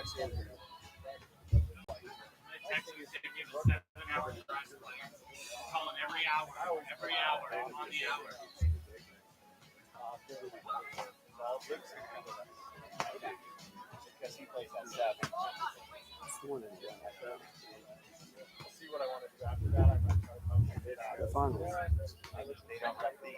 Text you saying you have a 7-hour drive. Calling every hour, on the hour. Because he plays at 7. That's the one that you're doing. See what I want to do after that. I'm going to try to come to it. They don't have the.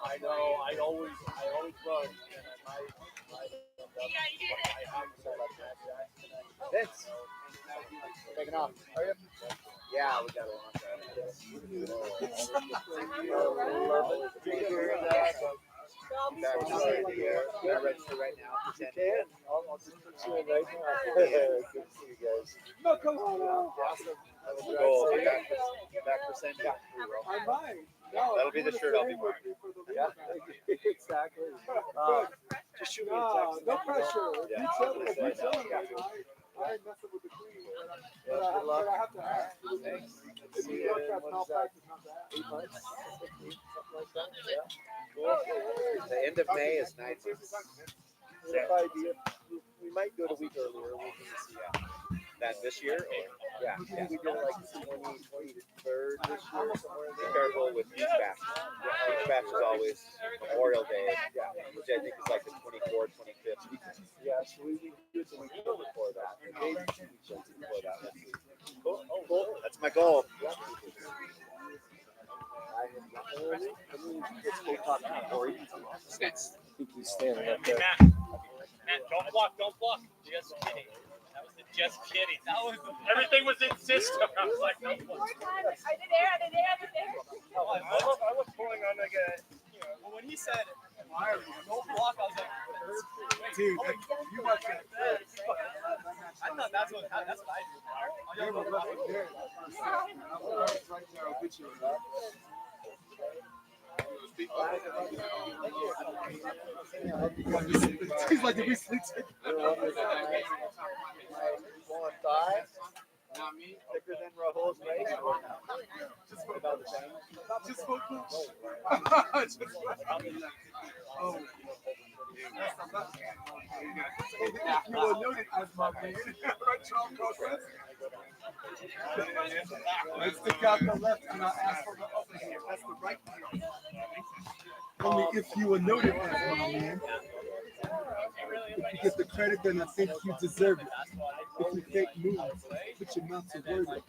I know. I always run, and I might Vince, taking off. Are you? Yeah, we got it. I register right now. You can. I'll just put you in right now. Good to see you guys. No, come on. Awesome. Go back for Sunday. I might. No, that'll be the shirt I'll be wearing. Yeah, exactly. Just shoot me a text. No pressure. Yeah. I ain't messing with the queen, but I have to ask. Thanks. See you. What's that? 8 months? Something like that. Yeah. Cool. The end of May is nice. We might do it a week earlier. We'll see. That this year? Yeah. We did it like 23rd this year. Be careful with each batch. Each batch is always Memorial Day, which I think is like the 24th, 25th. Yeah, so we do it the week before that. Maybe 2 weeks before that. Cool. Cool. That's my goal. I think he's standing up there. Matt, don't block. Just kidding. That was the just kidding. Everything was in system. I was like, no. Are they there? I was pulling on like a, well, when he said, don't block, I was like, dude, you must have. I thought that's what I do. You're right there. I'll get you. He's like, did we sleep together? Not me. Thicker than Rahul's race. Just about the same. Just focus. Oh. You will note it as my man. Let's stick out the left and I'll ask for the other hand. That's the right hand. Only if you will note it as my man. If you get the credit, then I think you deserve it. If you fake moves, put your mouth to word it.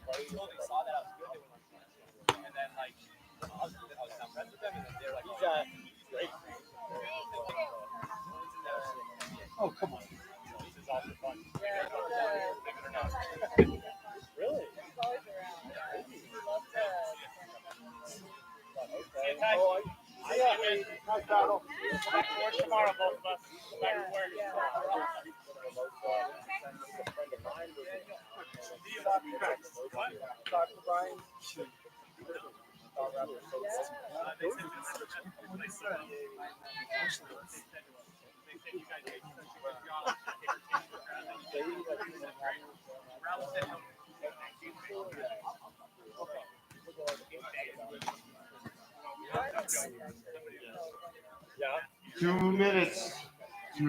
Oh, come on. Really? Tomorrow, both of us. Back to work. Dr. Brian. Yeah. 2 minutes. 2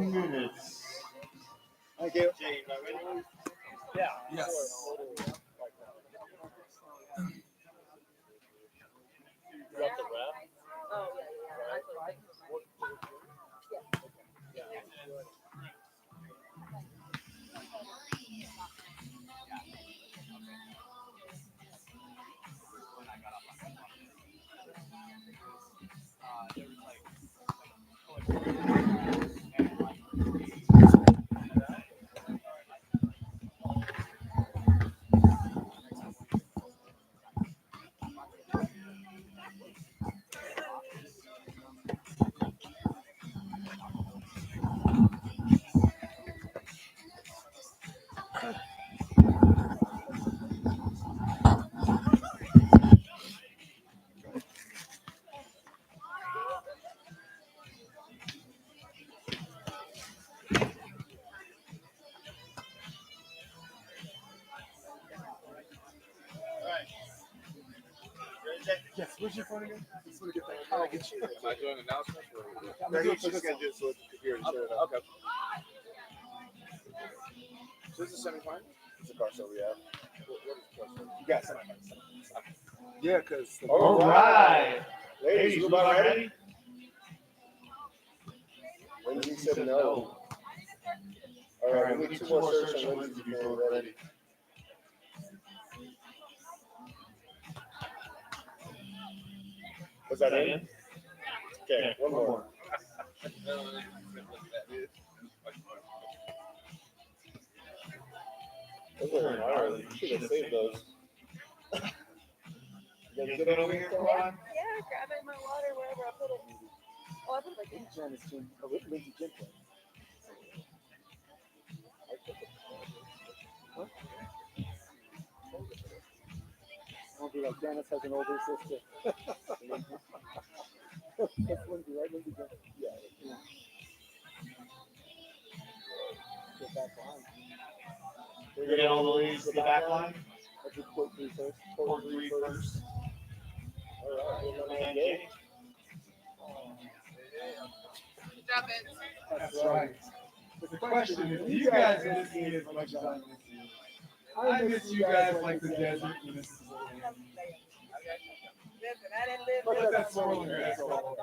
minutes. Thank you. Yeah. Yes. You got the wrap? Oh, yeah. Where's your phone again? Just want to get that. Am I doing announcements? No, he's just gonna do it so the computer can show it up. Okay. So this is semifinal? It's a car show, yeah. You got semifinals. Yeah, because. All right. Ladies, you about ready? Lindsay said no. All right, we need 2 more search on Lindsay before we're ready. Was that in? Okay, one more. Those are gnarly. You should have saved those. You guys good over here, Caroline? Yeah, grabbing my water wherever I put it. Oh, I put it like in. Janice Jim. Oh, Lindsay Jim. What? I'll be like, Janice has an older sister. That's Lindsay, right? Lindsay Jim. Yeah. Get back behind. We get all the ladies to the back line. Let's do court 3 first. Court 3 first. All right. Drop it. That's right. The question is, you guys miss me as much as I miss you. I miss you guys like the desert misses the land. Listen, I didn't live Let there. that swirling grass roll.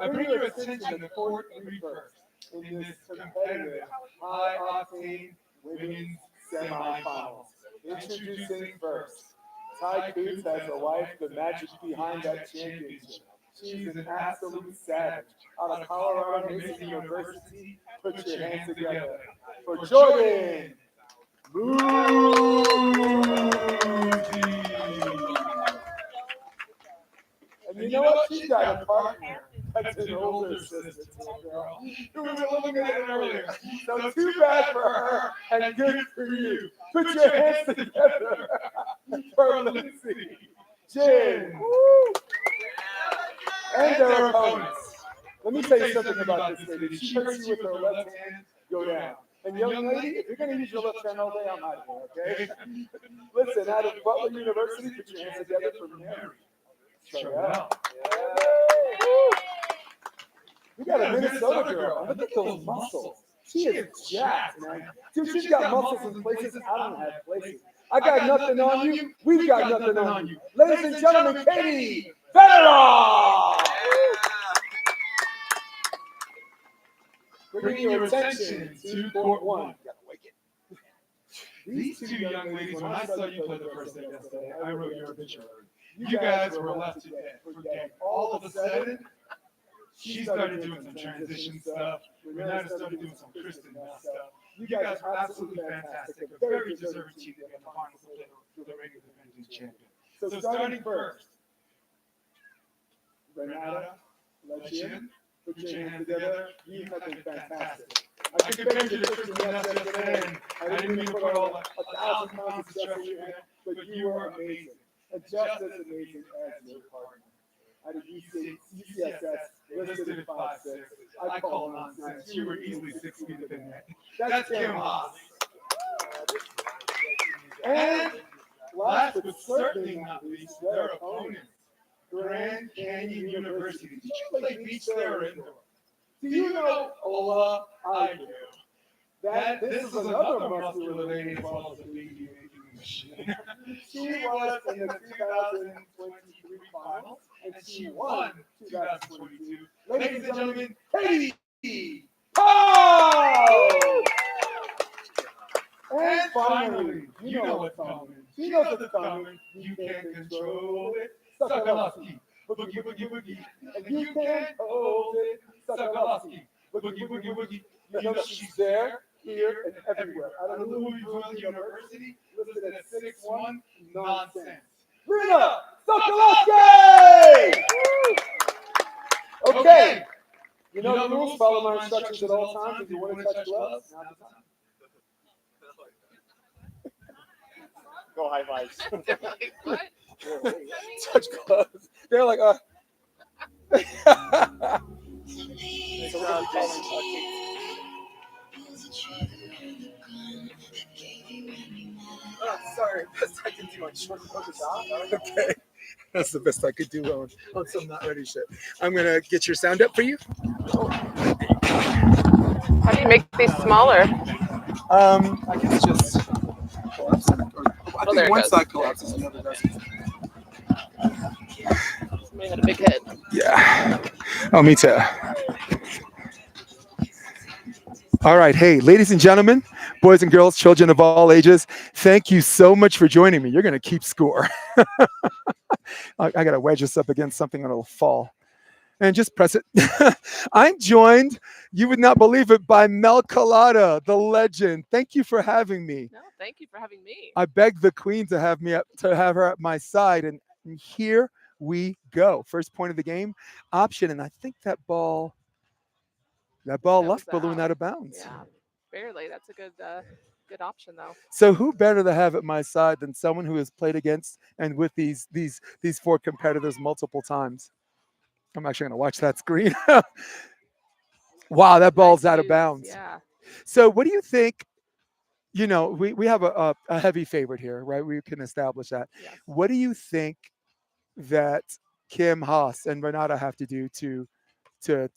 I bring your attention to Court 3 first in this competitive, high-octane women's semifinals. Introducing first, Ty Coots has a wife, the magic behind that championship. She's an absolute savage. Out of Colorado Mason University, put your hands together for Jordan Moody. And you know what? She's got a partner. That's an older sister to a girl. We were looking at it earlier. So too bad for her and good for you. Put your hands together for Lindsay, Jen, and their opponents. Let me tell you something about this lady. She hurts you with her left hand, go down. And young lady, if you're going to use your left hand all day, I'm out of here, okay? Listen, out of Butler University, put your hands together for Mary. Sure. We got a Minnesota girl. Look at those muscles. She is jacked, man. Dude, she's got muscles in places I don't have places. I got nothing on you. We've got nothing on you. Ladies and gentlemen, Katie Federer! Bringing your attention to Court 1. These 2 young ladies, when I saw you play the first day yesterday, I wrote your obituary. You guys were left to dead. All of a sudden, she started doing some transition stuff. Renata started doing some Kristen stuff. You guys are absolutely fantastic. A very deserving team to be in the finals for the regular defending champion. So starting first, Renata, Lechien, put your hands together. You have been fantastic. I compared you to Kristen yesterday, and I didn't mean to put all 1,000 pounds of stress on your head, but you were amazing. And just as amazing as your partner. Out of UCSS, listed at 5'6". I call nonsense. You were easily 6 feet in the net. That's Kim Haas. And last but certainly not least, their opponent, Grand Canyon University. Did you play beach there or indoor? Do you know Ola? I do. This is another muscular lady as well as a baby making machine. She was in the 2023 finals, and she won 2022. Ladies and gentlemen, Katie Pyles! And finally, you know what's coming. She knows what's coming. You can't control it. Sokolowski. Boogie, boogie, boogie. And you can't hold it. Sokolowski. Boogie, boogie, boogie. You know she's there, here, and everywhere. Out of Louisville University, listed at 6'1", nonsense. Rita Sokolowski! Okay. You know the rules. Follow my instructions at all times. If you want to touch gloves, now's the time. Go high fives. What? Touch gloves. They're like, Oh, sorry. I can do my short focus off. Okay. That's the best I could do on some not ready shit. I'm gonna get your sound up for you. How do you make these smaller? I guess just collapse it. I Oh, there think it one goes. side collapses, another doesn't. Somebody had a big head. Yeah. Oh, me too. All right. Hey, ladies and gentlemen, boys and girls, children of all ages, thank you so much for joining me. You're going to keep score. I got to wedge this up against something and it'll fall. And just press it. I'm joined, you would not believe it, by Mel Colada, the legend. Thank you for having me. No, thank you for having me. I begged the queen to have her at my side, and here we go. First point of the game, option, and I think that ball That was left balloon out of bounds. Yeah, barely. That's a good option though. So who better to have at my side than someone who has played against and with these four competitors multiple times? I'm actually going to watch that screen. Wow, that ball's Nice out of use, bounds. Yeah. So what do you think? You know, we have a heavy favorite here, right? We can establish that. Yes. What do you think that Kim, Haas, and Renata have to do to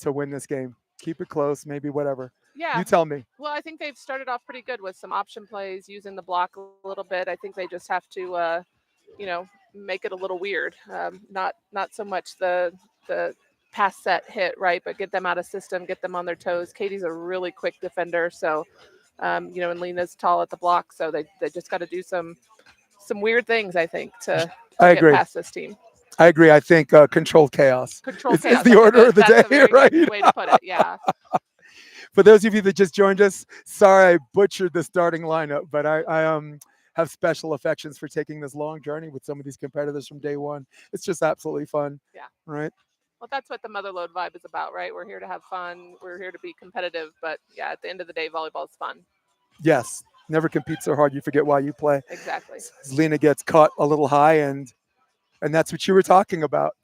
win this game? Keep it close, maybe whatever. Yeah. You tell me. Well, I think they've started off pretty good with some option plays, using the block a little bit. I think they just have to, make it a little weird. Not so much the pass set hit, right, but get them out of system, get them on their toes. Katie's a really quick defender, so and Lena's tall at the block, so they just got to do some weird things, I think, to I get agree. past this team. I agree. I think controlled chaos. Control Is chaos. the That's order of the that's a day, very right? good way to put it. Yeah. For those of you that just joined us, sorry I butchered the starting lineup, but I have special affections for taking this long journey with some of these competitors from day one. It's just absolutely fun. Yeah. Right. Well, that's what the Motherlode vibe is about, right? We're here to have fun. We're here to be competitive, but yeah, at the end of the day, volleyball is fun. Yes. Never compete so hard you forget why you play. Exactly. As Lena gets caught a little high, and that's what you were talking about.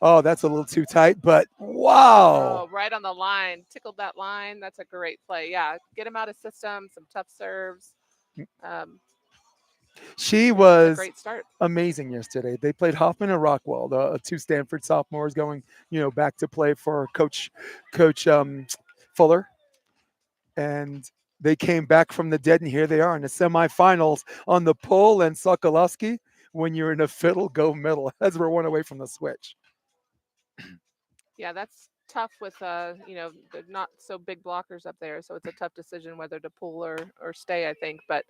Oh, that's a little too tight, but wow. Oh, right on the line. Tickled that line. That's a great play. Yeah. Get him out of system, some tough serves. She A was great start. amazing yesterday. They played Hoffman and Rockwell, the two Stanford sophomores going, back to play for Coach Fuller. And they came back from the dead, and here they are in the semifinals on the pole. And Sokolowski, when you're in a fiddle, go middle, as we're one away from the switch. Yeah, that's tough with they're not so big blockers up there, so it's a tough decision whether to pull or stay, I think. But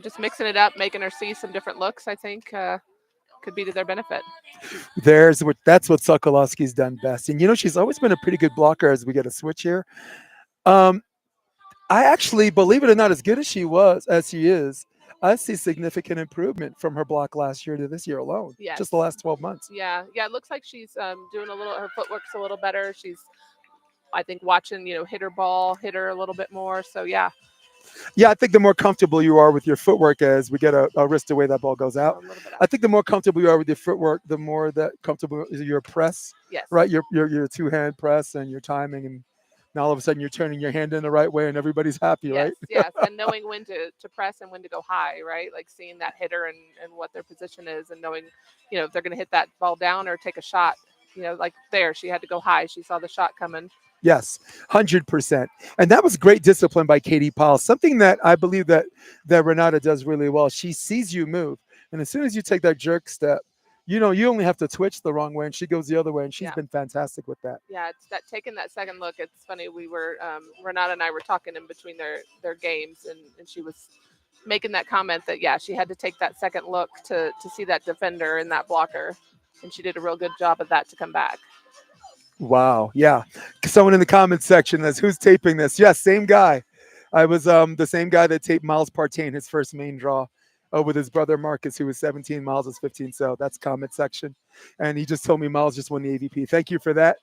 just mixing it up, making her see some different looks, I think could be to their benefit. That's what Sokolowski's done best. And she's always been a pretty good blocker as we get a switch here. I actually, believe it or not, as good as she is, I see significant improvement from her block last year to this year alone. Yes. Just the last 12 months. Yeah. It looks like she's doing her footwork's a little better. She's, I think, watching, hit her a little bit more. So, yeah. Yeah, I think the more comfortable you are with your footwork as we get a wrist away, that ball goes out. I think the more comfortable you are with your footwork, the more that comfortable is your press. Yes. Right? Your two-hand press and your timing, and now all of a sudden you're turning your hand in the right way and everybody's happy, yes, right? Yes, and knowing when to press and when to go high, right? Like seeing that hitter and what their position is, and knowing, if they're going to hit that ball down or take a shot. Like there, she had to go high. She saw the shot coming. Yes, 100%. And that was great discipline by Katie Pyles, something that I believe that Renata does really well. She sees you move, and as soon as you take that jerk step, you only have to twitch the wrong way, and she goes the other way, and she's been fantastic with that. Yeah, it's that taking that second look. It's funny. We were Renata and I were talking in between their games, and she was making that comment that she had to take that second look to see that defender and that blocker, and she did a real good job of that to come back. Wow. Yeah. Someone in the comments section says, who's taping this? Yes, same guy. I was the same guy that taped Miles Partain, his first main draw, with his brother Marcus, who was 17, Miles was 15. So that's comment section. And he just told me Miles just won the AVP. Thank you for that.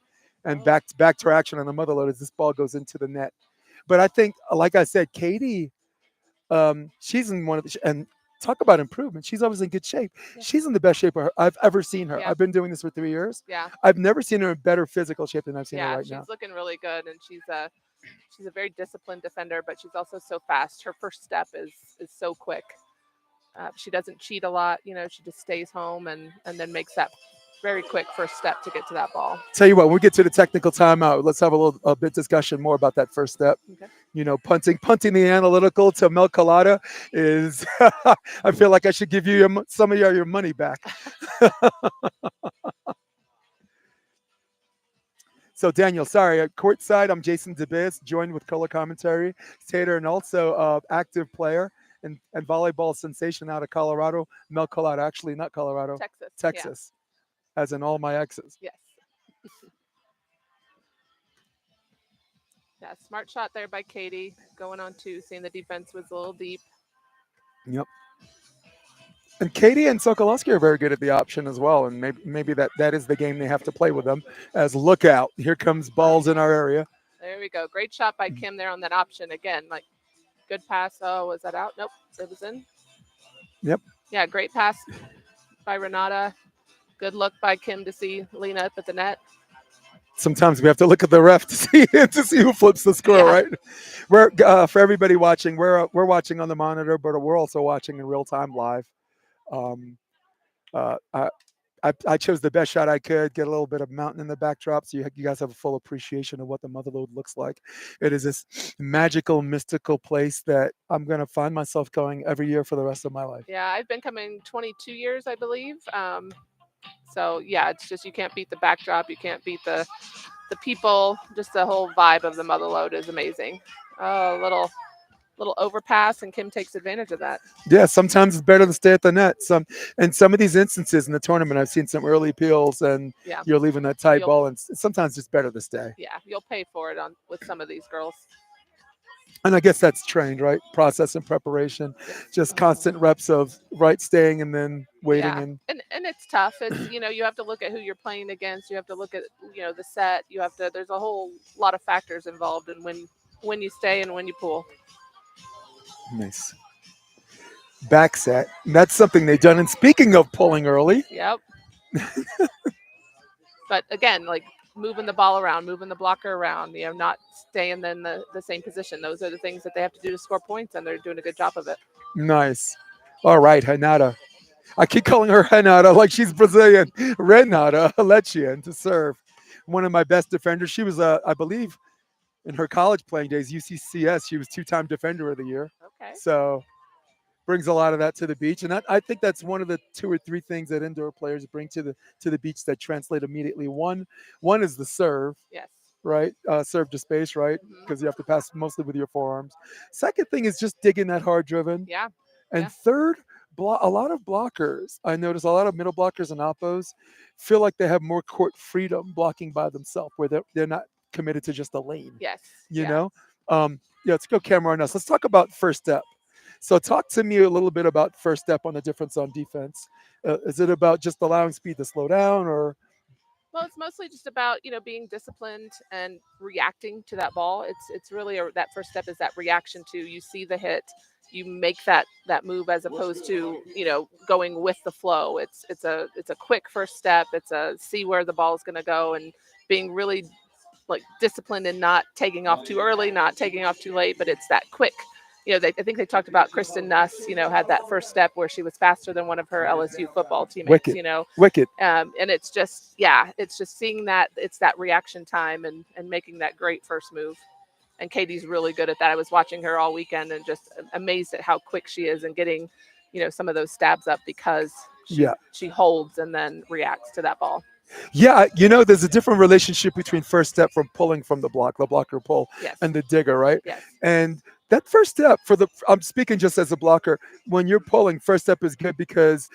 And back to our action on the Motherlode as this ball goes into the net. But I think, like I said, Katie, she's in one of the and talk about improvement. She's always in good shape. Yeah. She's in the best shape I've ever seen her. Yeah. I've been doing this for 3 years. Yeah. I've never seen her in better physical shape than I've seen her right now. Yeah, she's looking really good, and she's a very disciplined defender, but she's also so fast. Her first step is so quick. She doesn't cheat a lot. She just stays home and then makes that very quick first step to get to that ball. Tell you what, when we get to the technical timeout, let's have a bit discussion more about that first step. Okay. Punting the analytical to Mel Colada is, I feel like I should give you some of your money back. So Daniel, sorry, courtside, I'm Jason DeBiz, joined with color commentary, Tater, and also active player and volleyball sensation out of Colorado, Mel Colada. Actually, not Colorado, Texas, as in all my exes. Yes. Yeah, smart shot there by Katie. Going on 2, seeing the defense was a little deep. Yep. And Katie and Sokolowski are very good at the option as well, and maybe that is the game they have to play with them. As look out, here comes balls in our area. There we go. Great shot by Kim there on that option again. Like good pass. Oh, was that out? Nope, it was in. Yep. Yeah, great pass by Renata. Good look by Kim to see Lena up at the net. Sometimes we have to look at the ref to see who flips the score, right? We're for everybody watching, we're watching on the monitor, but we're also watching in real time live. I chose the best shot I could, get a little bit of mountain in the backdrop, so you guys have a full appreciation of what the Motherlode looks like. It is this magical, mystical place that I'm going to find myself going every year for the rest of my life. Yeah, I've been coming 22 years, I believe. So yeah, it's just you can't beat the backdrop, you can't beat the people. Just the whole vibe of the Motherlode is amazing. Oh, little overpass, and Kim takes advantage of that. Yeah, sometimes it's better to stay at the net. In some of these instances in the tournament, I've seen some early peels, and you're leaving that tight ball, and sometimes it's better to stay. Yeah, you'll pay for it with some of these girls. And I guess that's trained, right? Process and preparation, just constant reps of staying and then waiting. Yeah. And it's tough. It's you have to look at who you're playing against. You have to look at the set. There's a whole lot of factors involved in when you stay and when you pull. Nice. Back set. That's something they've done. And speaking of pulling early. Yep. But again, like moving the ball around, moving the blocker around, not staying in the same position. Those are the things that they have to do to score points, and they're doing a good job of it. Nice. All right, Renata. I keep calling her Renata like she's Brazilian. Renata Lechien to serve. One of my best defenders. She was, I believe, in her college playing days, UCCS, she was 2-time Defender of the Year. Okay. So brings a lot of that to the beach, and I think that's one of the 2 or 3 things that indoor players bring to the beach that translate immediately. One is the serve. Yes. Right, serve to space, right? Because you have to pass mostly with your forearms. Second thing is just digging that hard driven. Yeah. And third, a lot of blockers. I notice a lot of middle blockers and oppos feel like they have more court freedom blocking by themselves, where they're not committed to just a lane. Yes. You know? Let's go camera on us. Let's talk about first step. So talk to me a little bit about first step on the difference on defense. Is it about just allowing speed to slow down, or? Well, it's mostly just about, being disciplined and reacting to that ball. It's really that first step is that reaction to, you see the hit, you make that move, as opposed to, going with the flow. It's a quick first step. It's a see where the ball is going to go, and being really like disciplined and not taking off too early, not taking off too late, but it's that quick. I think they talked about Kristen Nuss, had that first step where she was faster than one of her LSU football teammates, Wicked. And it's just seeing that it's that reaction time and making that great first move. And Katie's really good at that. I was watching her all weekend and just amazed at how quick she is and getting, some of those stabs up, because she holds and then reacts to that ball. Yeah, there's a different relationship between first step from pulling from the blocker pull, and the digger, right? Yes. And that first step I'm speaking just as a blocker, when you're pulling, first step is good because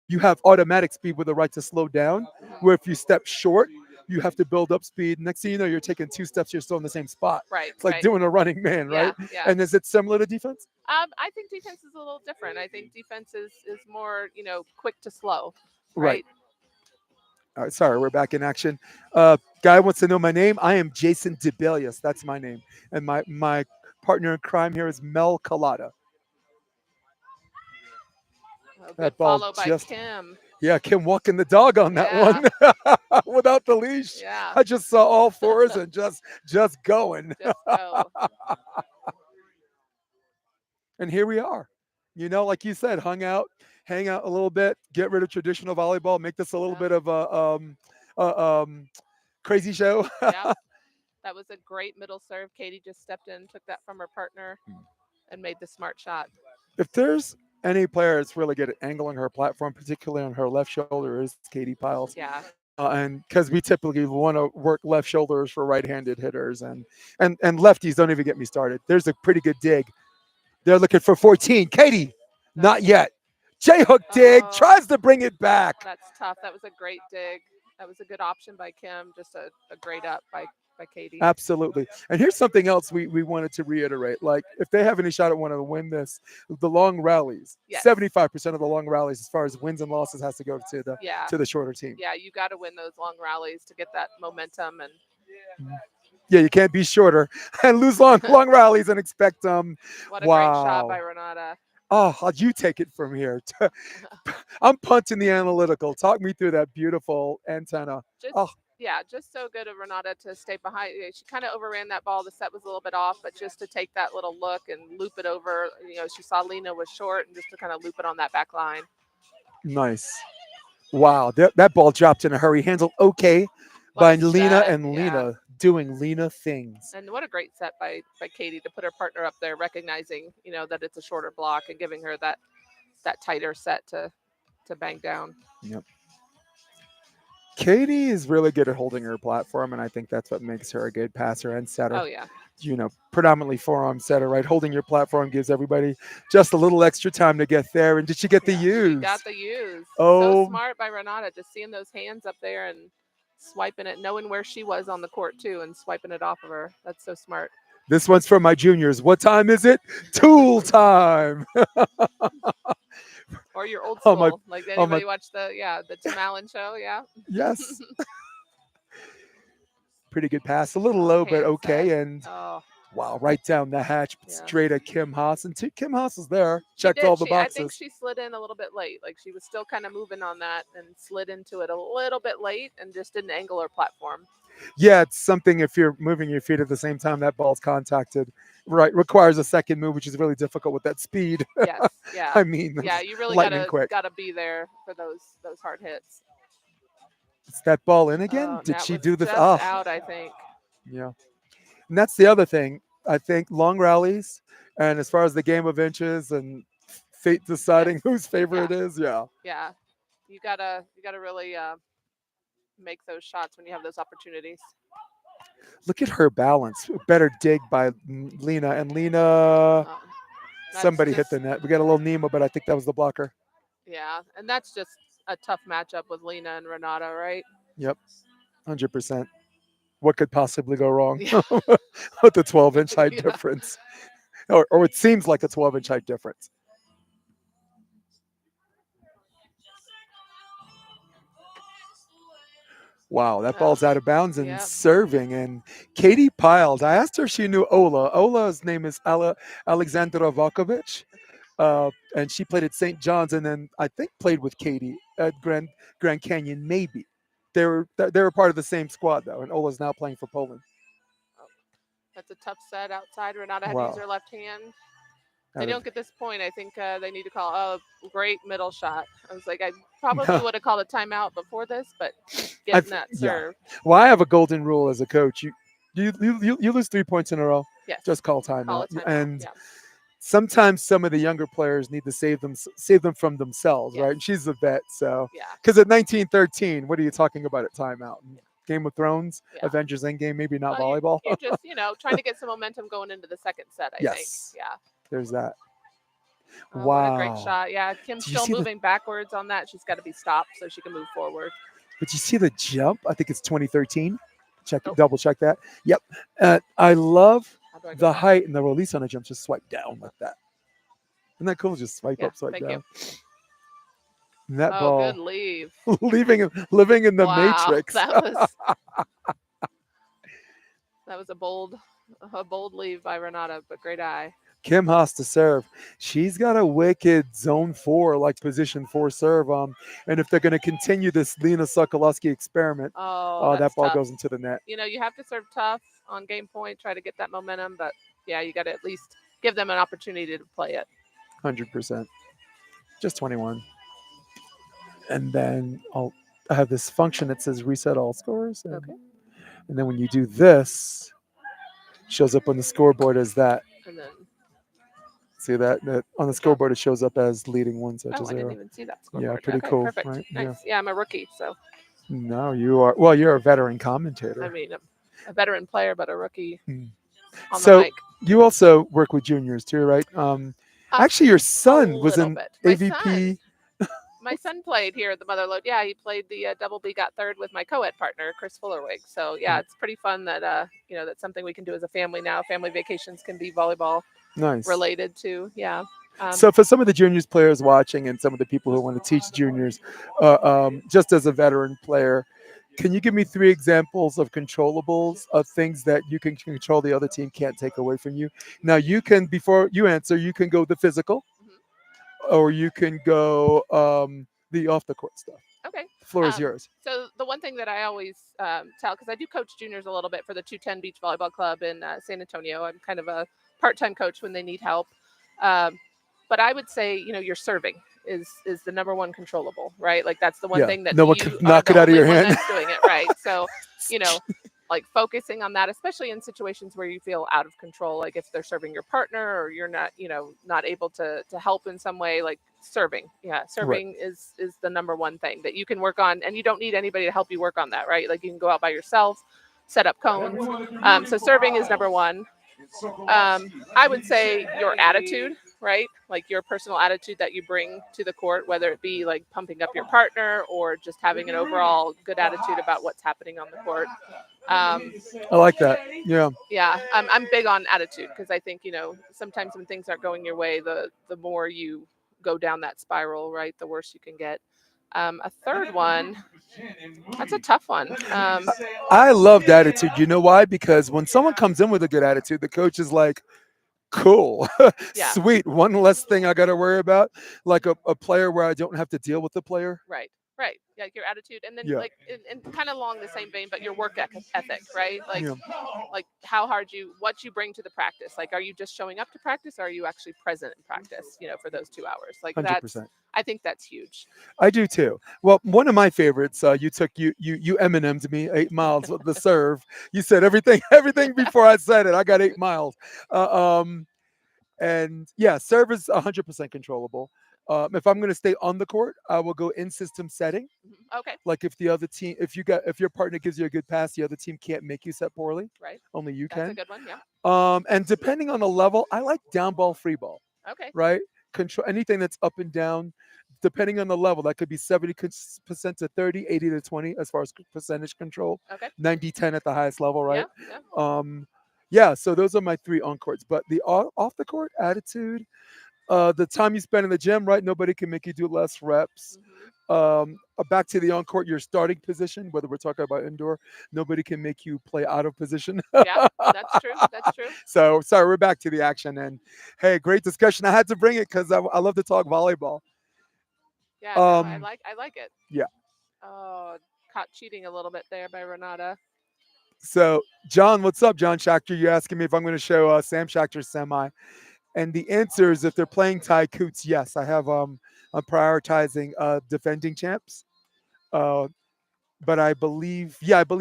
you have automatic speed with the right to slow down, where if you step short, you have to build up speed. Next thing you know, you're taking 2 steps, you're still in the same spot. Right. It's like doing a running man, right? Yeah. And is it similar to defense? I think defense is a little different. I think defense is more, quick to slow. Right. All right, sorry, we're back in action. Guy wants to know my name. I am Jason DeBelius. That's my name. And my partner in crime here is Mel Colada. Good follow by Kim. Yeah, Kim walking the dog on that one without the leash. Yeah. I just saw all 4s and just going. Just go. And here we are. You know, like you said, hang out a little bit, get rid of traditional volleyball, make this a little Yeah. bit of a crazy show. Yep. That was a great middle serve. Katie just stepped in, took that from her partner, and made the smart shot. If there's any player that's really good at angling her platform, particularly on her left shoulder, is Katie Pyles. Yeah. And because we typically want to work left shoulders for right-handed hitters, and lefties, don't even get me started. There's a pretty good dig. They're looking for 14. Katie, not yet. J-hook dig, Oh. tries to bring it back. That's tough. That was a great dig. That was a good option by Kim. Just a great up by Katie. Absolutely. And here's something else we wanted to reiterate. Like, if they have any shot at wanting to win this, the long rallies, Yes. 75% of the long rallies, as far as wins and losses, has to go Yeah. to the shorter team. Yeah, you got to win those long rallies to get that momentum. And Yeah, you can't be shorter and lose long rallies and expect what a great shot wow. by Renata. Oh, how'd you take it from here? I'm punting the analytical. Talk me through that beautiful antenna. Just Oh. Yeah, just so good of Renata to stay behind. She kind of overran that ball. The set was a little bit off, but just to take that little look and loop it over. She saw Lena was short, and just to kind of loop it on that back line. Nice. Wow, that ball dropped in a hurry. Handled okay by What a Lena, set, and yeah. Lena doing Lena things. And what a great set by Katie to put her partner up there, recognizing that it's a shorter block and giving her that tighter set to bang down. Yep. Katie is really good at holding her platform, and I think that's what makes her a good passer and setter. Oh yeah. Predominantly forearm setter, right? Holding your platform gives everybody just a little extra time to get there. And did she get the use? She got the use. Oh. So smart by Renata, just seeing those hands up there and swiping it, knowing where she was on the court too, and swiping it off of her. That's so smart. This one's for my juniors. What time is it? Tool time. Or your old school. Like oh anybody watch the Tim Allen show? Yeah. Yes. Pretty good pass. A little low, but Hand okay. set. And Oh, wow, right down the hatch, Yeah. straight at Kim Haas. And Kim Haas is there. she Checked did. all the I boxes. think she slid in a little bit late. Like she was still kind of moving on that and slid into it a little bit late and just didn't angle her platform. Yeah, it's something if you're moving your feet at the same time that ball's contacted. Right, requires a second move, which is really difficult with that speed. Yes. Yeah. I mean, Yeah, you really lightning quick. gotta be there for those hard hits. Is that ball in again? Oh, Did that she was do this? just Oh, out, I think. yeah. And that's the other thing. I think long rallies, and as far as the game of inches and fate deciding Yes. whose favor it is, yeah. Yeah, you gotta really make those shots when you have those opportunities. Look at her balance. Better dig by Lena. And Lena, That's somebody hit just- the net. We got a little Nemo, but I think that was the blocker. Yeah, and that's just a tough matchup with Lena and Renata, right? Yep, 100%. What could possibly go wrong Yeah. with the 12-inch height Yeah. difference? Or it seems like a 12-inch height difference. Wow, that ball's out of bounds and Yep. serving. And Katie Pyles, I asked her if she knew Ola. Ola's name is Alexandra Vakovic. And she played at St. John's and then I think played with Katie at Grand Canyon, maybe. They were part of the same squad, though. And Ola's now playing for Poland. That's a tough set outside. Renata had Wow. to use her left hand. They Out of- don't get this point. I think they need to call a great middle shot. I was like, I probably would have called a timeout before this, but getting that yeah. serve. Well, I have a golden rule as a coach. You lose 3 points in a row, Yes. just call timeout. Call a timeout. And yeah. sometimes some of the younger players need to save them from themselves, Yes. right? And she's a vet, so Yeah. because at 1913, what are you talking about at timeout? Game of Thrones, Yeah. Avengers Endgame, maybe not Well, volleyball. You're just, trying to get some momentum going into the second set, I think. Yes. Yeah. There's that. Oh, Wow. What a great shot. Yeah. Kim's Did you still see the- moving backwards on that. She's got to be stopped so she can move forward. But you see the jump? I think it's 2013. Oh. Double check that. Yep. I love How do I go the back? height and the release on a jump. Just swipe down like that. Isn't that cool? Just swipe Yeah, up, swipe thank down. you. And that Oh, ball good leave. living in the Wow, matrix. That was a bold leave by Renata, but great eye. Kim Haas to serve. She's got a wicked zone 4, like position 4 serve. And if they're going to continue this Lena Sokolowski experiment, Oh, that that's ball tough. goes into the net. You have to serve tough on game point, try to get that momentum, but yeah, you got to at least give them an opportunity to play it. 100%. Just 21. And then I have this function that says reset all scores. Okay. And then when you do this, shows up on the scoreboard as that. And then, See that on the scoreboard it shows up as leading 1-0. I didn't even see that scoreboard. pretty Okay, cool, perfect. right? Nice. Yeah, I'm a rookie, so No, you are. Well, you're a veteran commentator. I mean, a veteran player, but a rookie on the So mic. you also work with juniors too, right? Actually, your son A was little in bit. AVP. My son played here at the Motherlode. Yeah, he played the double B, got third with my co-ed partner, Chris Fullerwig. So yeah, it's pretty fun that that's something we can do as a family now. Family vacations can be volleyball Nice. related to. Yeah. So for some of the juniors players watching and some of the people who want to teach juniors, just as a veteran player, can you give me 3 examples of controllables, of things that you can control the other team can't take away from you? Now you can, before you answer, you can go the physical, or you can go the off the court stuff. Okay. The floor is yours. So the one thing that I always tell, because I do coach juniors a little bit for the 210 Beach Volleyball Club in San Antonio. I'm kind of a part-time coach when they need help. But I would say, your serving is the number one controllable, right? Like that's the one thing that no one you can are knock the it out of only your one hand. that's doing it, right? So, like focusing on that, especially in situations where you feel out of control, like if they're serving your partner or you're not, not able to help in some way, like serving. Yeah, serving is the number one thing that you can work on, and you don't need anybody to help you work on that, right? Like you can go out by yourself, set up cones. So serving is number one. I would say your attitude, right? Like your personal attitude that you bring to the court, whether it be like pumping up your partner or just having an overall good attitude about what's happening on the court. I like that. Yeah. Yeah, I'm big on attitude because I think, sometimes when things aren't going your way, the more you go down that spiral, right, the worse you can get. A third one, that's a tough one. I loved attitude. You know why? Because when someone comes in with a good attitude, the coach is like, cool, Yeah. sweet. One less thing I got to worry about, like a player where I don't have to deal with the player. Right. Yeah, your attitude, and then Yeah. like, and kind of along the same vein, but your work ethic, right? Like, Yeah. like how hard what you bring to the practice. Like, are you just showing up to practice, or are you actually present in practice? For those 2 hours. Like 100%. I think that's huge. I do too. Well, one of my favorites, you Eminem'd me 8 miles with the serve. You said everything before I said it. I got 8 miles. And yeah, serve is 100% controllable. If I'm going to stay on the court, I will go in system setting. Okay. Like if the other team, if your partner gives you a good pass, the other team can't make you set poorly. Right. Only you That's can. a good one. Yeah. And depending on the level, I like down ball, free ball. Okay. Right. Control anything that's up and down. Depending on the level, that could be 70% to 30, 80 to 20 as far as percentage control. Okay. 90-10 at the highest level, right? Yeah. Yeah, so those are my 3 on courts. But the off the court attitude, the time you spend in the gym, right? Nobody can make you do less reps. Back to the on court, your starting position, whether we're talking about indoor, nobody can make you play out of position. Yeah, that's true. That's true. So sorry, we're back to the action. And hey, great discussion. I had to bring it because I love to talk volleyball. Yeah, no, I like it. Yeah. Oh, caught cheating a little bit there by Renata. So, John, what's up, John Schachter? You're asking me if I'm going to show Sam Schachter's semi. And the answer is if they're playing Thai Coots, yes. I'm prioritizing defending champs. But I believe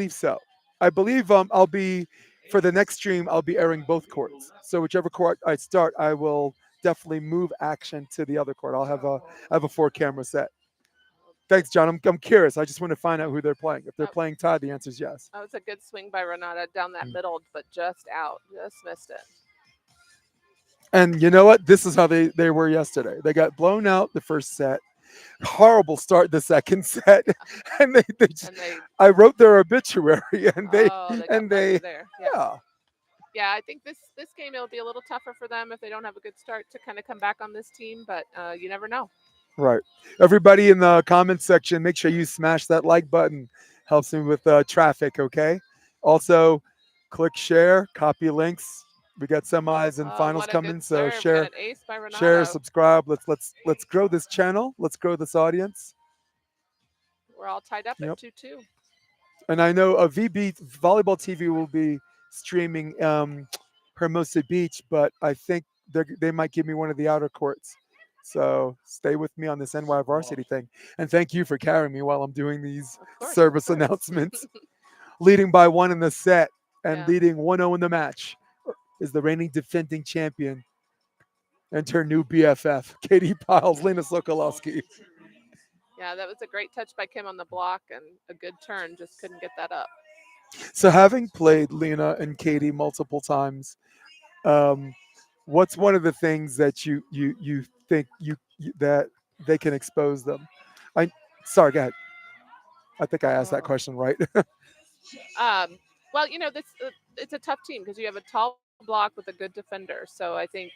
so. I believe I'll be, for the next stream, I'll be airing both courts. So whichever court I start, I will definitely move action to the other court. I have a 4-camera set. Thanks, John. I'm curious. I just want to find out who they're playing. If they're playing Thai, the answer is yes. Oh, it's a good swing by Renata down that middle, but just out. Just missed it. And you know what? This is how they were yesterday. They got blown out the first set. Horrible start the second set. And they I wrote their obituary and they there. Yeah. Yeah, I think this game it'll be a little tougher for them if they don't have a good start to kind of come back on this team, but you never know. Right. Everybody in the comments section, make sure you smash that like button. Helps me with traffic, okay? Also, click share, copy links. We got semis and finals coming, so share, subscribe. Let's grow this channel. Let's grow this audience. We're all tied up at 2-2. And I know VB Volleyball TV will be streaming Hermosa Beach, but I think they might give me one of the outer courts. So stay with me on this NY varsity thing. And thank you for carrying me while I'm doing these Of course, service of course. announcements. Leading by 1 in the set and Yeah. leading 1-0 in the match is the reigning defending champion and her new BFF, Katie Pyles, Lena Sokolowski. Yeah, that was a great touch by Kim on the block and a good turn. Just couldn't get that up. So having played Lena and Katie multiple times, what's one of the things that you think that they can expose them? Sorry, go ahead. I think I asked that question right. Well, this it's a tough team because you have a tall block with a good defender. So I think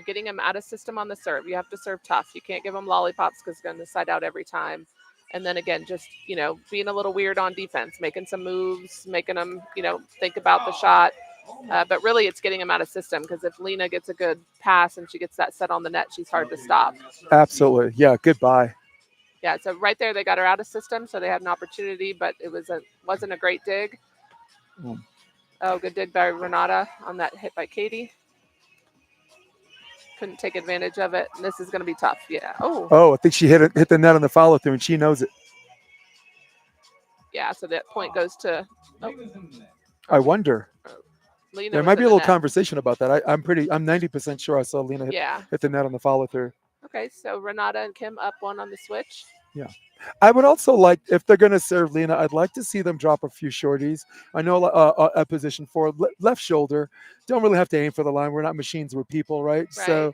getting them out of system on the serve. You have to serve tough. You can't give them lollipops because it's going to side out every time. And then again, just being a little weird on defense, making some moves, making them think about the shot. But really, it's getting them out of system because if Lena gets a good pass and she gets that set on the net, she's hard to stop. Absolutely, yeah. Goodbye. Yeah, so right there they got her out of system, so they had an opportunity, but it wasn't a great dig. Mm. Oh, good dig by Renata on that hit by Katie. Couldn't take advantage of it, and this is going to be tough. Yeah. Oh, I think she hit the net on the follow through, and she knows it. Yeah, so that point goes to. Oh, I wonder. Lena There was might be in a the little net. conversation about that. I'm 90% sure I saw Lena hit the net on the follow through. Okay, so Renata and Kim up 1 on the switch. Yeah. I would also like, if they're going to serve Lena, I'd like to see them drop a few shorties. I know a position 4, left shoulder. Don't really have to aim for the line. We're not machines, we're people, right? So,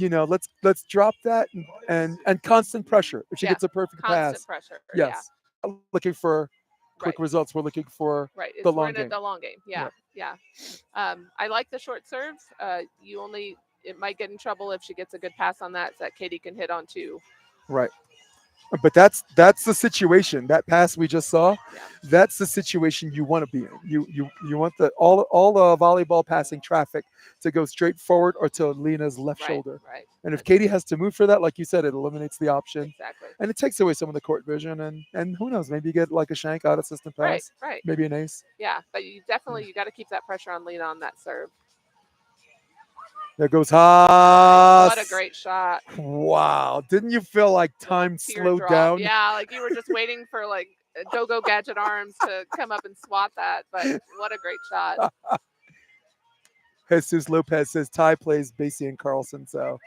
let's drop that and constant pressure. If she gets a perfect constant pass, pressure. yes. Yeah. Not looking for quick results. We're looking for the long game. The long game. Yeah. I like the short serve. It might get in trouble if she gets a good pass on that Katie can hit on too. Right. But that's the situation. That pass we just saw, that's the situation you want to be in. You want all the volleyball passing traffic to go straight forward or to Lena's left shoulder. Right. And if Katie has to move for that, like you said, it eliminates the option. Exactly. And it takes away some of the court vision and who knows, maybe you get like a shank out of system pass. Right. Maybe an ace. Yeah, but you got to keep that pressure on Lena on that serve. There goes Haas. What a great shot. Wow. Didn't you feel like time slowed down? Yeah, like you were just waiting for like go-go gadget arms to come up and swat that, but what a great shot. Jesus Lopez says Ty plays Basie and Carlson. So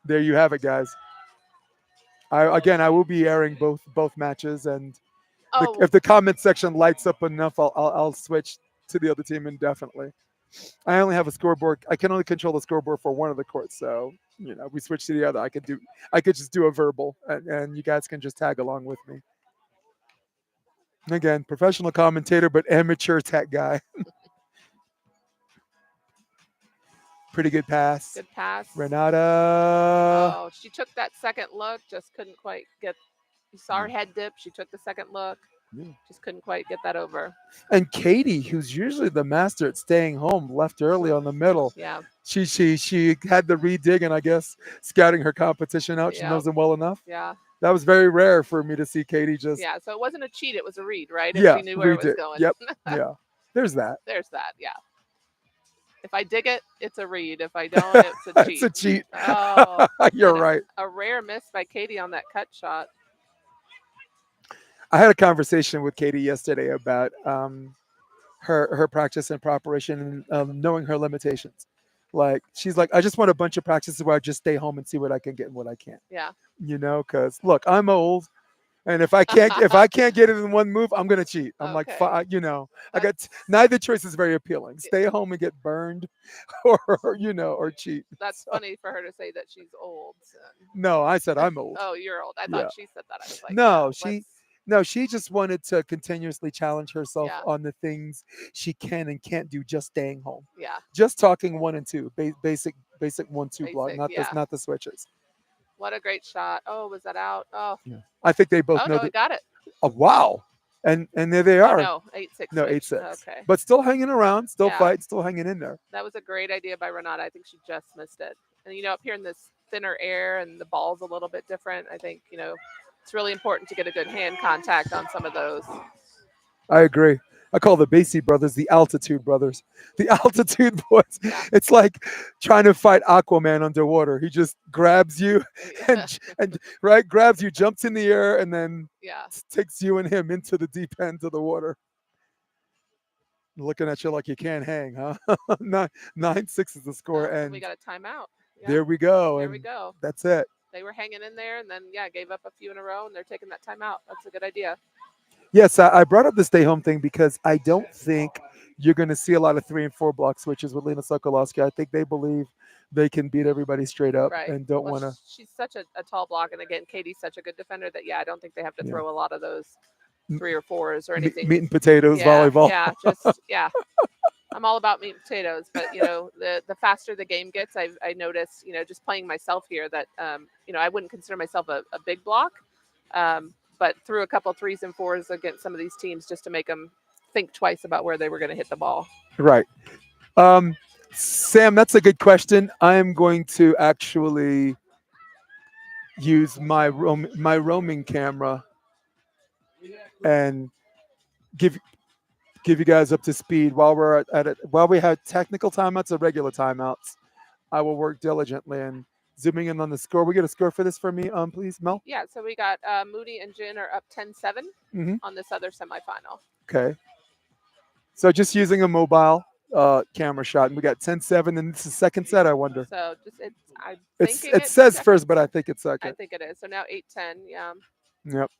there you have it, guys. I will be airing both matches, and if the comment section lights up enough, I'll switch to the other team indefinitely. I only have a scoreboard. I can only control the scoreboard for one of the courts. So, we switch to the other. I could just do a verbal and you guys can just tag along with me. And again, professional commentator, but amateur tech guy. Pretty good pass. Good pass. Renata. Oh, she took that second look, just couldn't quite get. You saw her head dip. She took the second look. Yeah. Just couldn't quite get that over. And Katie, who's usually the master at staying home, left early on the middle. Yeah. She had the redig and I guess scouting her competition out. She knows them well enough. Yeah. That was very rare for me to see Katie just. Yeah. So it wasn't a cheat; it was a read, right? Yeah. She knew where it was going. Yep. Yeah. There's that. Yeah. If I dig it, it's a read. If I don't, it's a cheat. It's a cheat. Oh, you're right. A rare miss by Katie on that cut shot. I had a conversation with Katie yesterday about her practice and preparation and knowing her limitations. Like she's like, I just want a bunch of practices where I just stay home and see what I can get and what I can't. Yeah. Because look, I'm old, and if I can't get it in one move, I'm gonna cheat. I'm like, I got neither choice is very appealing. Stay home and get burned, or cheat. That's funny for her to say that she's old. So. No, I said I'm old. Oh, you're old. I thought she said that. I was like, no, she just wanted to continuously challenge herself on the things she can and can't do just staying home. Yeah. Just talking 1 and 2, basic 1-2 block, not the switches. What a great shot. Oh, was that out? Oh. Yeah. I think they both know no, we got it. Oh, wow. And there they are. Oh, no, 8-6. No, 8-6. Okay. But still hanging around, still fighting, still hanging in there. That was a great idea by Renata. I think she just missed it. And, up here in this thinner air and the ball's a little bit different, I think, it's really important to get a good hand contact on some of those. I agree. I call the Basie brothers the Altitude brothers. The Altitude boys. Yeah. It's like trying to fight Aquaman underwater. He just grabs you and right grabs you, jumps in the air, and then Yeah. takes you and him into the deep end of the water. Looking at you like you can't hang, huh? 9-6 is the score, Oh, and we got a timeout. Yeah. there we go. There and we go. That's it. They were hanging in there, and then gave up a few in a row, and they're taking that timeout. That's a good idea. Yes, I brought up the stay home thing because I don't think you're going to see a lot of 3 and 4 block switches with Lena Sokolowski. I think they believe they can beat everybody straight up Right. and don't Well, want to. she's such a tall block, and again, Katie's such a good defender that I don't think they have to Yeah. throw a lot of those 3 or 4s or Meat anything. and potatoes Yeah, volleyball. Yeah, just I'm all about meat and potatoes, but the faster the game gets, I notice just playing myself here that I wouldn't consider myself a big block, but threw a couple 3s and 4s against some of these teams just to make them think twice about where they were going to hit the ball. Right. Sam, that's a good question. I am going to actually use my roaming camera and give you guys up to speed while we're at it. While we have technical timeouts or regular timeouts, I will work diligently and zooming in on the score. We get a score for this for me, please, Mel. Yeah, so we got Moody and Jin are up 10-7 on this other semifinal. Okay. So just using a mobile camera shot, and we got 10-7, and this is second set. I wonder. So It says second. first, but I think it's second. I think it is. So now 8-10. Yeah. Yep.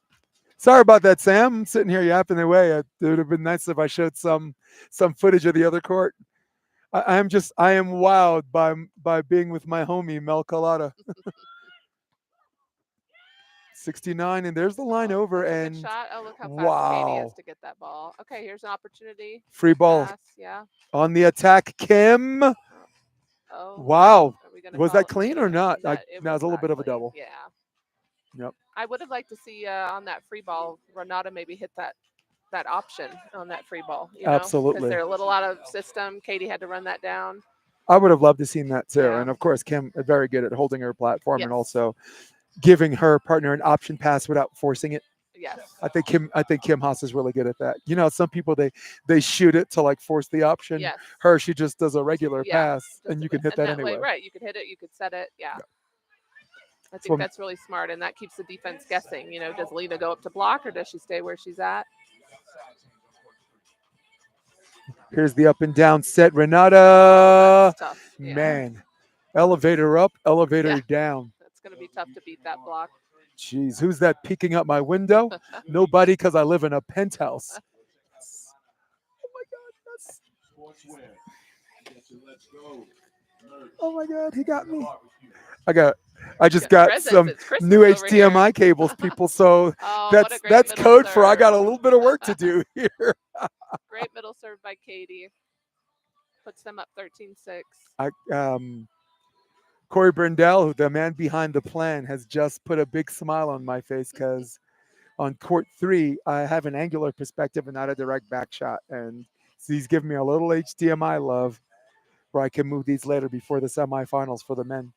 Sorry about that, Sam. I'm sitting here yapping away. It would have been nice if I showed some footage of the other court. I am wowed by being with my homie Mel Colada. 69, and there's the line over, Good and shot. Oh, look how fast Katie wow, is to get that ball. Okay, here's an opportunity. free ball Pass, yeah. on the attack. Kim. Oh. Wow. Are we gonna Was call that it? clean or not? It No, was it's a little not bit of a clean. double. Yeah. Yep. I would have liked to see on that free ball, Renata maybe hit that option on that free ball. Absolutely. Because they're a little out of system. Katie had to run that down. I would have loved to seen that too. Yeah. And of course, Kim very good at holding her platform and Yes. also giving her partner an option pass without forcing it. Yes. I think Kim Haas is really good at that. Some people they shoot it to like force the option. Yes. Her, she just does a regular pass, Just and a you can bit. hit that And anyway. way, right. You could hit it. You could set it. Yeah. I what- think that's really smart, and that keeps the defense guessing. Does Lena go up to block, or does she stay where she's at? Here's the up and down set. Renata, That's tough. Yeah. man, elevator up, elevator Yeah. down. That's going to be tough to beat that block. Jeez, who's that peeking out my window? Nobody, because I live in a penthouse. Oh my God, he got me. I just got Presents. some It's Christmas new over HDMI cables, people. So Oh, what a that's great that's middle code for I got a serve. little bit of work to do here. Great middle serve by Katie. Puts them up 13-6. Corey Brindell, the man behind the plan, has just put a big smile on my face because on court 3, I have an angular perspective and not a direct back shot. And so he's giving me a little HDMI love where I can move these later before the semifinals for the men.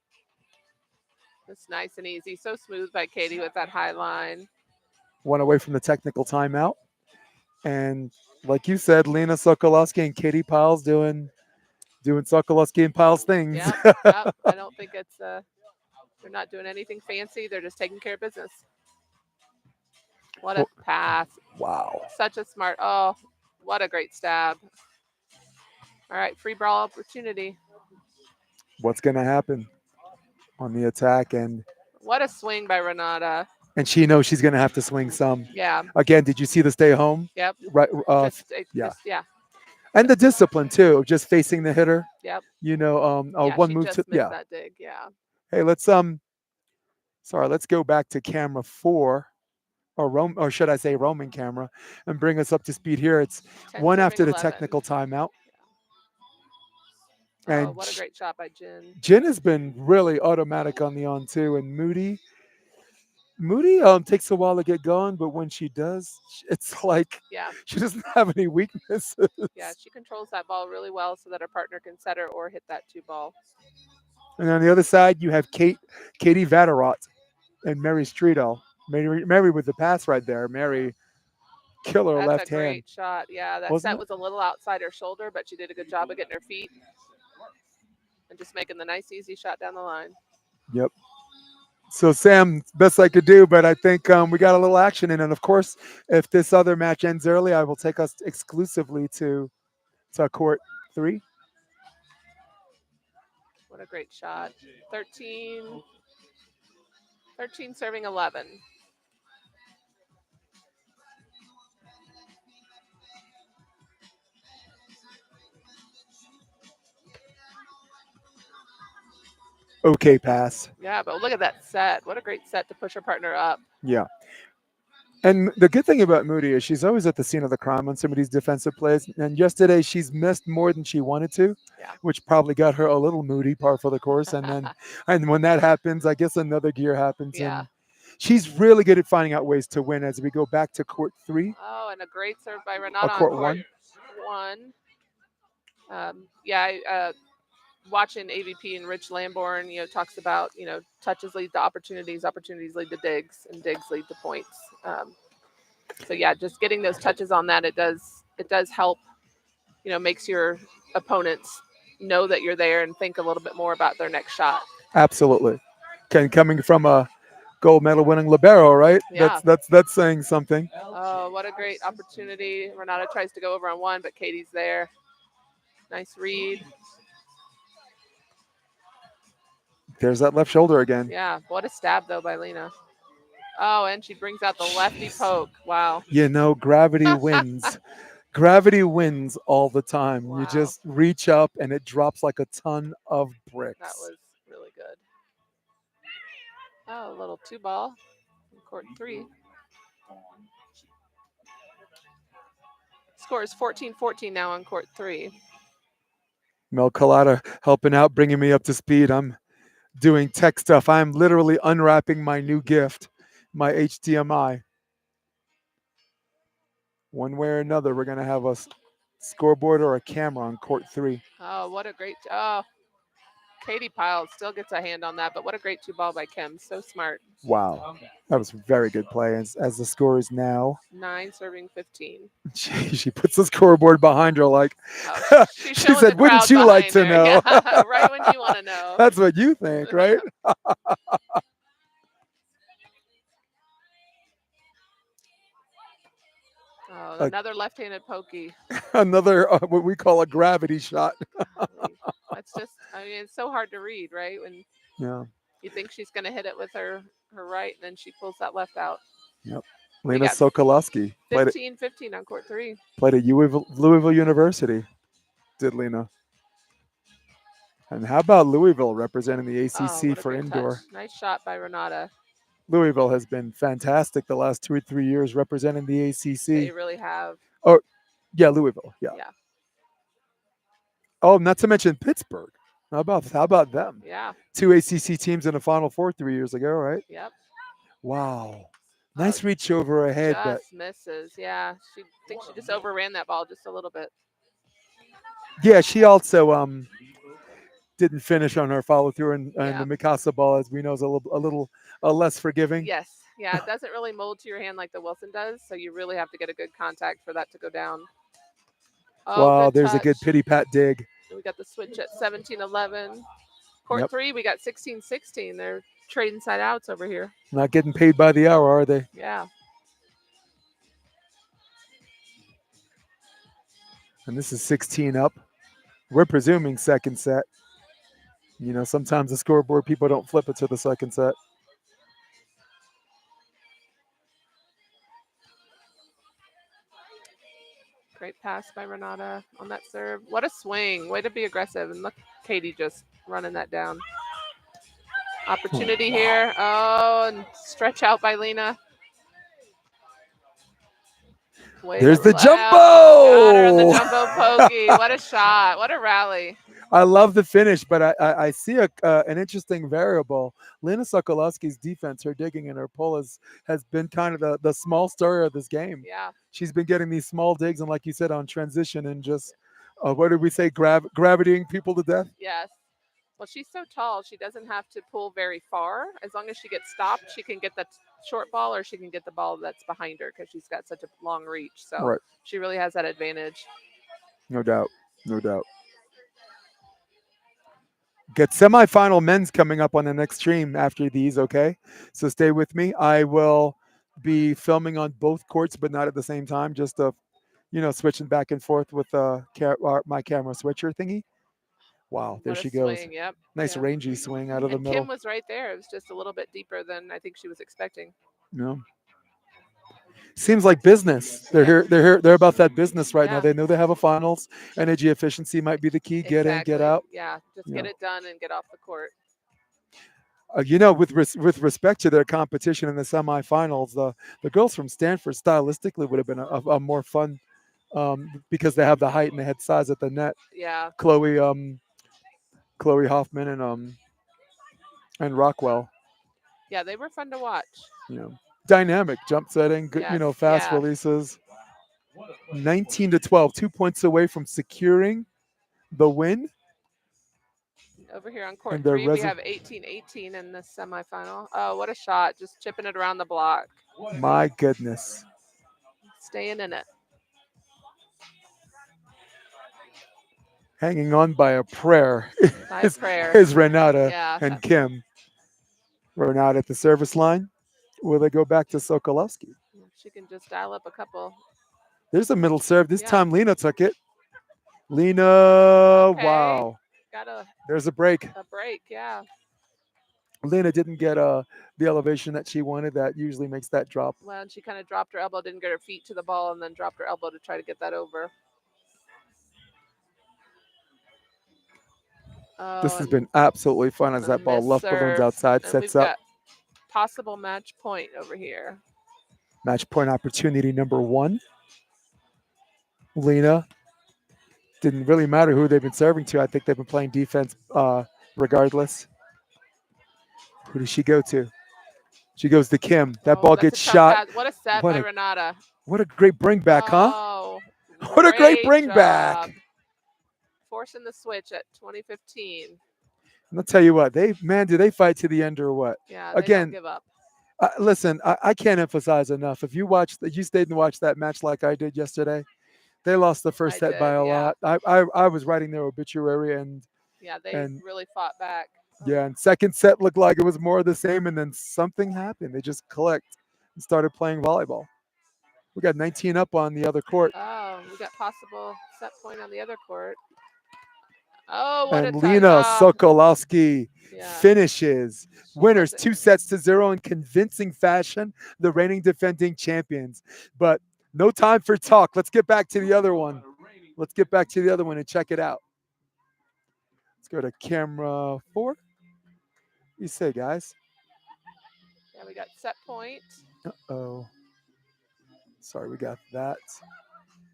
It's nice and easy. So smooth by Katie with that high line. One away from the technical timeout. And like you said, Lena Sokolowski and Katie Pyles doing Sokolowski and Pyles things. Yep. I don't think it's they're not doing anything fancy. They're just taking care of business. What a pass. Wow. Such a smart. Oh, what a great stab. All right, free ball opportunity. What's going to happen on the attack? And What a swing by Renata. she knows she's going to have to swing some. Yeah. Again, did you see the stay home? Yep. Right. Yeah. And the discipline too, just facing the hitter. Yep. One she move just to missed that dig. Yeah. Hey, let's go back to camera 4, or should I say roaming camera, and bring us up to speed here. It's 10 one after the 11. technical timeout. Oh, And what a great shot by Jin. Jin has been really automatic on the on too, and Moody takes a while to get going, but when she does, it's like Yeah. she doesn't have any weaknesses. Yeah, she controls that ball really well so that her partner can set her or hit that 2 ball. And on the other side, you have Katie Vatterott and Mary Streetel. Mary with the pass right there. Mary killer That's left a hand. great shot. Yeah, that Wasn't set it? was a little outside her shoulder, but she did a good job of getting her feet and just making the nice, easy shot down the line. Yep. So Sam, best I could do, but I think we got a little action in, and of course, if this other match ends early, I will take us exclusively to court 3. What a great shot. 13 serving 11. Okay, pass. Yeah, but look at that set. What a great set to push her partner up. Yeah. And the good thing about Moody is she's always at the scene of the crime on some of these defensive plays. And yesterday she's missed more than she wanted to, Yeah. which probably got her a little moody par for the course. And then, and when that happens, I guess another gear happens. Yeah. And she's really good at finding out ways to win as we go back to court 3. Oh, and a great serve by Renata on court court 1. 1. Watching AVP and Rich Lamborn, talks about, touches lead to opportunities, opportunities lead to digs, and digs lead to points. So yeah, just getting those touches on that, it does help, makes your opponents know that you're there and think a little bit more about their next shot. Absolutely. Coming from a gold medal winning libero, right? Yeah. That's saying something. Oh, what a great opportunity. Renata tries to go over on one, but Katie's there. Nice read. There's that left shoulder again. Yeah, what a stab though by Lena. Oh, and she brings out the lefty poke. Wow. Gravity wins. Gravity wins all the time. Wow. You just reach up and it drops like a ton of bricks. That was really good. Oh, a little 2-ball in court 3. Score is 14-14 now on court 3. Mel Collada helping out, bringing me up to speed. I'm doing tech stuff. I'm literally unwrapping my new gift, my HDMI. One way or another, we're going to have a scoreboard or a camera on court 3. Oh, what a great. Oh, Katie Pyles still gets a hand on that, but what a great 2-ball by Kim. So smart. Wow. That was very good play. As the score is now 9 serving 15. she puts the scoreboard behind her like, Oh, she's she showing said, the wouldn't crowd you like behind to her." know? Yeah, right when you want to know. That's what you think, right? Oh, another left-handed pokey. Another, what we call a gravity shot. That's just, it's so hard to read, right? When Yeah. you think she's going to hit it with her right, and then she pulls that left out. Yep. Lena got Sokolowski. 15-15 on court 3. Played at Louisville University, did Lena. And how about Louisville representing the ACC what a for great indoor? touch. Nice shot by Renata. Louisville has been fantastic the last 2 or 3 years representing the ACC. They really have. Yeah, Louisville. Yeah. Yeah. Oh, not to mention Pittsburgh. How about them? Yeah. 2 ACC teams in the Final Four 3 years ago, right? Yep. Wow. Nice reach over her head, but Just misses. Yeah. She thinks she just overran that ball just a little bit. yeah, she also didn't finish on her follow through, and Yeah. the Mikasa ball, as we know, is a little less forgiving. Yes. Yeah. It doesn't really mold to your hand like the Wilson does, so you really have to get a good contact for that to go down. Oh, Wow, good there's touch. a good pity pat dig. We got the switch at 17-11. Court Yep. 3, we got 16-16. They're trading side outs over here. Not getting paid by the hour, are they? Yeah. And this is 16 up. We're presuming second set. Sometimes the scoreboard people don't flip it to the second set. Great pass by Renata on that serve. What a swing. Way to be aggressive. And look, Katie just running that down. Opportunity here. Oh, and stretch out by Lena. There's the jumbo! Got her in the jumbo pokey. What a shot. What a rally. I love the finish, but I see an interesting variable. Lena Sokolowski's defense, her digging and her pull has been kind of the small story of this game. Yeah. She's been getting these small digs and, like you said, on transition and just, what did we say, gravitying people to death? Yes. Well, she's so tall, she doesn't have to pull very far. As long as she gets stopped, she can get the short ball or she can get the ball that's behind her because she's got such a long reach. So Right. she really has that advantage. No doubt. No doubt. Get semifinal men's coming up on the next stream after these, okay? So stay with me. I will be filming on both courts, but not at the same time. Just switching back and forth with my camera switcher thingy. Wow, there What a she goes. swing. Yep. Nice Yeah. rangy swing out of the And middle. Kim was right there. It was just a little bit deeper than I think she was expecting. No. Seems like business. They're here. They're here. They're about that business right now. Yeah. They know they have a finals. Energy efficiency might be the key. Get in, get Exactly. out. Yeah, just Yeah. get it done and get off the court. With respect to their competition in the semifinals, the girls from Stanford stylistically would have been a more fun because they have the height and the head size at the net. Yeah. Chloe Hoffman and Rockwell. Yeah, they were fun to watch. Dynamic jump setting, good, Yes, fast yeah. releases. 19-12, 2 points away from securing the win. Over here on court And their 3, we have 18-18 in this semifinal. Oh, what a shot. Just chipping it around the block. My goodness. Staying in it. Hanging on by a prayer By is, prayer. is Renata Yeah. and Kim. Renata at the service line. Will they go back to Sokolowski? She can just dial up a couple. There's a middle serve. This Yeah. time Lena took it. Lena, Okay. wow. Got There's a break. a break, yeah. Lena didn't get the elevation that she wanted. That usually makes that drop. Well, and she kind of dropped her elbow, didn't get her feet to the ball, and then dropped her elbow to try to get that over. Oh, This has been absolutely fun as that ball left balloons outside, and sets we've up. got possible match point over here. Match point opportunity number 1. Lena. Didn't really matter who they've been serving to. I think they've been playing defense regardless. Who does she go to? She goes to Kim. That ball That's a gets tough shot. pass. What a set What by a- Renata. What a great bring back, huh? Oh, What a great bring job. back. Forcing the switch at 2015. And I'll tell you what, do they fight to the end or what? Yeah, they Again, don't give up. Listen, I can't emphasize enough. If you stayed and watched that match like I did yesterday, they lost the first set by a lot. I was writing their obituary and Yeah, they and- really fought back. yeah, and second set looked like it was more of the same, and then something happened. They just clicked and started playing volleyball. We got 19 up on the other court. Oh, we got possible set point on the other court. Oh, what And a Lena touch. Sokolowski Yeah. finishes. She Winners wasn't- 2-0 in convincing fashion, the reigning defending champions. But no time for talk. Let's get back to the other one. Let's get back to the other one and check it out. Let's go to camera 4. What do you say, guys? Yeah, we got set point. Uh-oh. Sorry, we got that.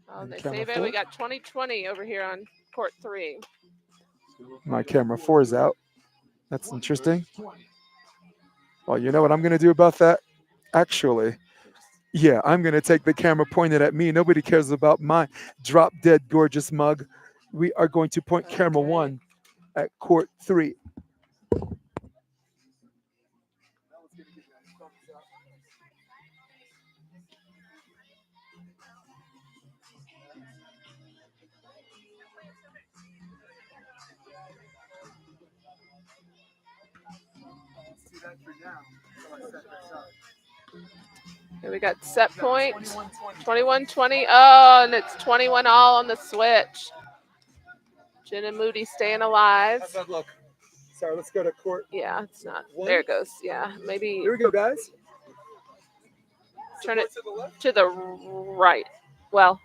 Oh, And they camera save it. 4? We got 20-20 over here on court 3. My camera 4 is out. That's interesting. Well, you know what I'm going to do about that? Actually, yeah, I'm going to take the camera pointed at me. Nobody cares about my drop dead gorgeous mug. We are going to point camera 1 at court 3. Here we got set point. 21-20. Oh, and it's 21 all on the switch. Jen and Moody staying alive. How's that look? Sorry, let's go to court. Yeah, it's not. 1. There it goes. Yeah, maybe Here we go, guys. turn it to the left. to the right. Well,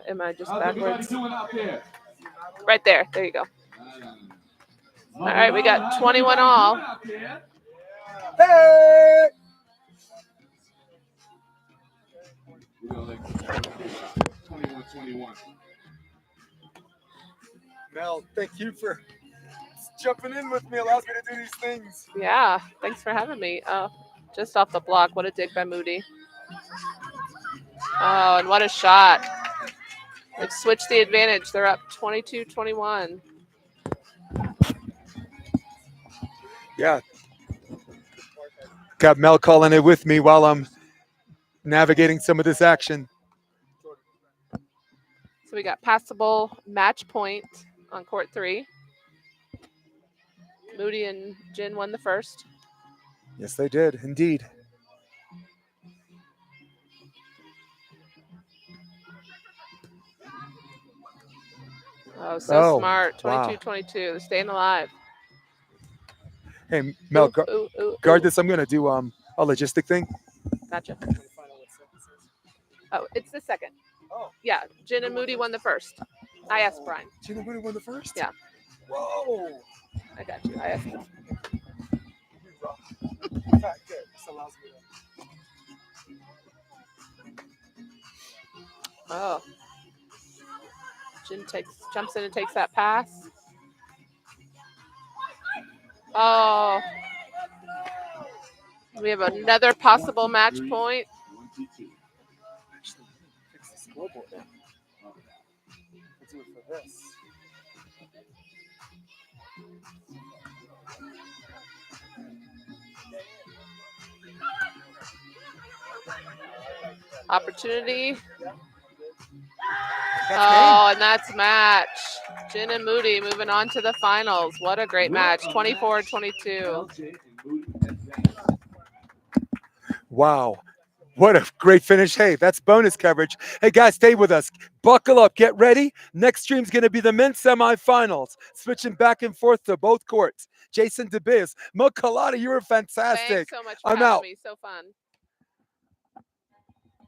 am I just How's everybody backwards? doing out there? Right there. There you go. All right, we got 21 all. Hey! We're gonna let 21-21. Mel, thank you for jumping in with me. Allows me to do these things. Yeah, thanks for having me. Oh, just off the block. What a dig by Moody. Oh, and what a shot. They've switched the advantage. They're up 22-21. Yeah. Got Mel calling it with me while I'm navigating some of this action. So we got passable match point on court 3. Moody and Jin won the first. Yes, they did, indeed. Oh, so smart. wow. 22-22. They're staying alive. Hey, Mel, guard Ooh. this. I'm going to do a logistic thing. Gotcha. Oh, it's the second. Oh. Yeah, Jin and Moody won the first. I asked Brian. Jin and Moody won the first? Yeah. Whoa. I got you. I asked him. Oh. Jin jumps in and takes that pass. Oh. We have another possible match point. Opportunity. Oh, and that's match. Jin and Moody moving on to the finals. What a great match. 24-22. Wow. What a great finish. Hey, that's bonus coverage. Hey, guys, stay with us. Buckle up. Get ready. Next stream's going to be the men's semifinals. Switching back and forth to both courts. Jason DeBiz. Mo Colada, you were fantastic. Thanks so much for I'm having out. me. So fun.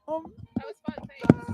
Um, That was fun. Thanks.